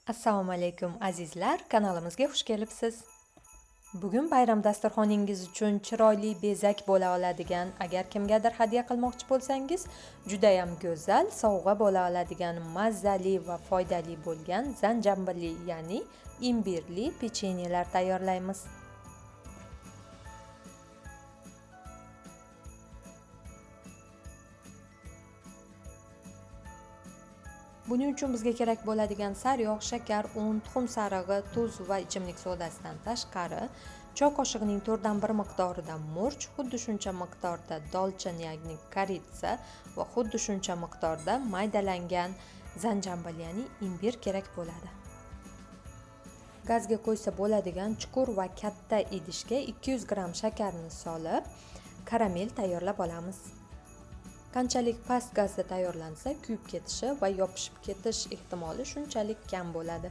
Assalomu alaykum azizlar, kanalimizga xush kelibsiz. Bugun bayram dasturxoningiz uchun chiroyli bezak bo'la oladigan, agar kimgadir hadya qilmoqchi bo'lsangiz, juda ham go'zal sovg'a bo'la oladigan mazali va foydali bo'lgan zanjambilli, ya'ni imbirli pechenyelar tayyorlaymiz. Buning uchun bizga kerak bo'ladigan sariyog', shakar, un, tuxum sarig'i, tuz va ichimlik sodasidan tashqari choy qoshiqning 4dan 1 miqdorida murch, xuddi shuncha miqdorda dolchin, ya'ni koritsa va xuddi shuncha miqdorda maydalangan zanjambil, ya'ni imbir kerak bo'ladi. Gazga qo'ysa bo'ladigan chuqur va katta idishga 200 g shakarni solib, karamel tayyorlab olamiz. Qanchalik past gazda tayyorlansa, kuyib ketishi va yopishib ketish ehtimoli shunchalik kam bo'ladi.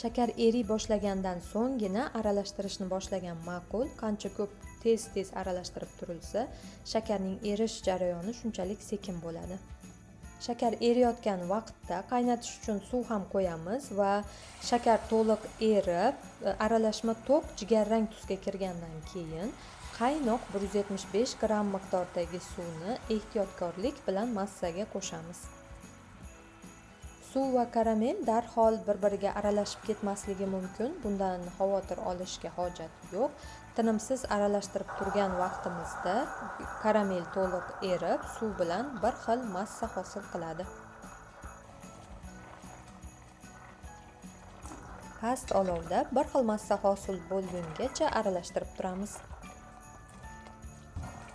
Shakar eriy boshlagandan so'nggina aralashtirishni boshlagan ma'qul. Qancha ko'p tez aralashtirib turilsa, shakarning erish jarayoni shunchalik sekin bo'ladi. Shakar eriyotgan vaqtda qaynatish uchun suv ham qo'yamiz va shakar to'liq erib, aralashma to'q jigarrang tusga kirgandan keyin qaynoq 175 g miqdordagi suvni ehtiyotkorlik bilan massaga qo'shamiz. Suv va karamel darhol bir-biriga aralashib ketmasligi mumkin. Bundan xavotir olishga hojat yo'q. Tinimsiz aralashtirib turgan vaqtimizda karamel to'liq erib, suv bilan bir xil massa hosil qiladi. Past olovda bir xil massa hosil bo'lgungacha aralashtirib turamiz.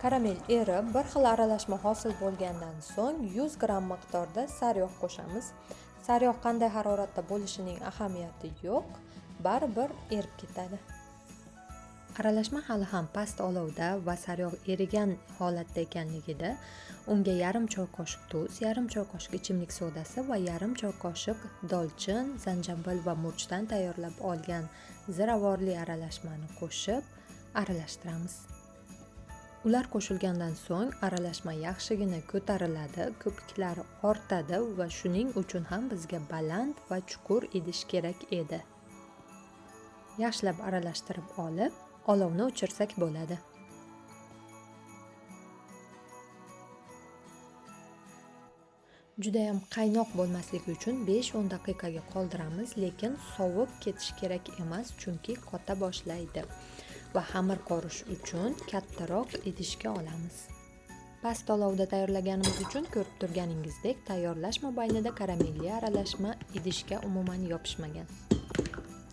Karamel erib, bir xil aralashma hosil bo'lgandan so'ng 100 g miqdorda sariyog' qo'shamiz. Sariyog' qanday haroratda bo'lishining ahamiyati yo'q, baribir erib ketadi. Aralashma hali ham past olovda va sariyog' erigan holatda ekanligida, unga yarim choy qoshiq tuz, yarim choy qoshiq ichimlik sodasi va yarim choy qoshiq dolchin, zanjabil va murchdan tayyorlab olgan ziravorli aralashmani qo'shib aralashtiramiz. Ular qo'shilgandan so'ng aralashma yaxshigina ko'tariladi, ko'piklari ortadi va shuning uchun ham bizga baland va chuqur idish kerak edi. Yaxshilab aralashtirib olib, olovni o'chirsak bo'ladi. Juda ham qaynoq bo'lmasligi uchun 5-10 daqiqaga qoldiramiz, lekin sovib ketish kerak emas, chunki qota boshlaydi. Va xamir qorish uchun kattaroq idishga olamiz. Past olovda tayyorlaganimiz uchun ko'rib turganingizdek, tayyorlash mobaynida karamelli aralashma idishga umuman yopishmagan.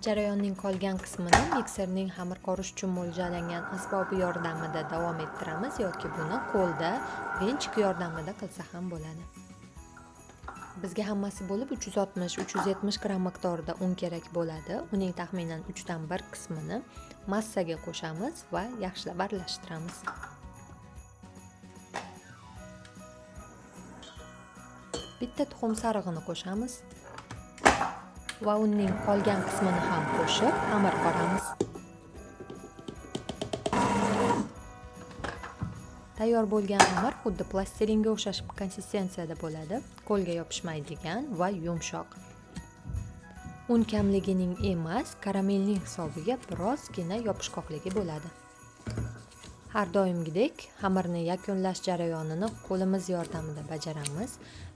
Jarayonning qolgan qismini mikserning xamir qorish uchun mo'ljallangan asbobi yordamida davom ettiramiz yoki buni qo'lda venchik yordamida qilsa ham bo'ladi. Bizga hammasi bo'lib 360-370 g miqdorida un kerak bo'ladi. Uning taxminan 3dan 1 qismini massaga qo'shamiz va yaxshilab aralashtiramiz. Bitta tuxum sarig'ini qo'shamiz va unning qolgan qismini ham qo'shib xamir qoramiz. Tayyor bo'lgan xamir xuddi plastilinga o'xshash konsistensiyada bo'ladi, qo'lga yopishmaydigan va yumshoq. Un kamligining emas, karamelning hisobiga birozgina yopishqoqligi bo'ladi. Har doimgidek xamirni yakunlash jarayonini qo'limiz yordamida bajaramiz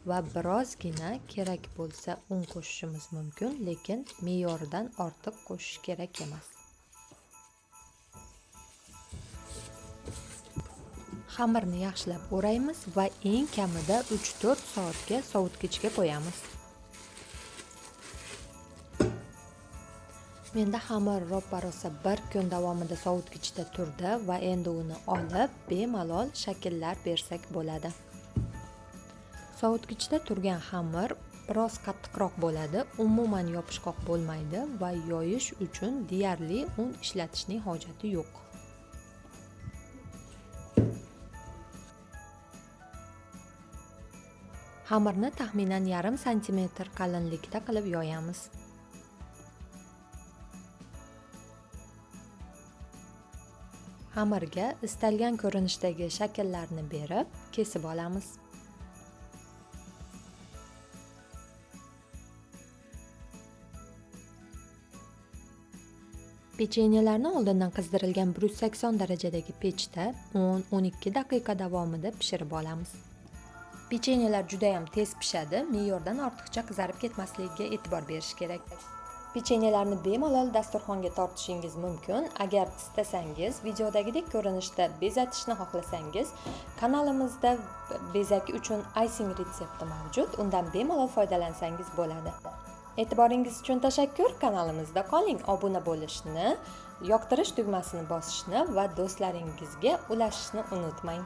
va birozgina kerak bo'lsa un qo'shishimiz mumkin, lekin me'yoridan ortiq qo'shish kerak emas. Xamirni yaxshilab o'raymiz va eng kamida 3-4 soatga sovutgichga qo'yamiz. Menda xamir ro'parosa 1 kun davomida sovutgichda turdi va endi uni olib bemalol shakllar bersak bo'ladi. Sovutgichda turgan xamir biroz qattiqroq bo'ladi, umuman yopishqoq bo'lmaydi va yoyish uchun deyarli un ishlatishning hojati yo'q. Xamirni taxminan yarim santimetr qalinlikda qilib yoyamiz. Xamirga istalgan ko'rinishdagi shakllarni berib, kesib olamiz. Pechenyelarni oldindan qizdirilgan 180 darajadagi pechda 10-12 daqiqa davomida pishirib olamiz. Pechenyelar juda ham tez pishadi, me'yordan ortiqcha qizarib ketmasligiga e'tibor berish kerak. Pechenyelarni bemalol dasturxonga tortishingiz mumkin. Agar istasangiz, videodagidek ko'rinishda bezatishni xohlasangiz, kanalimizda bezak uchun icing retsepti mavjud. Undan bemalol foydalansangiz bo'ladi. E'tiboringiz uchun tashakkur. Kanalimizda qoling. Obuna bo'lishni, yoqtirish tugmasini bosishni va do'stlaringizga ulashishni unutmang.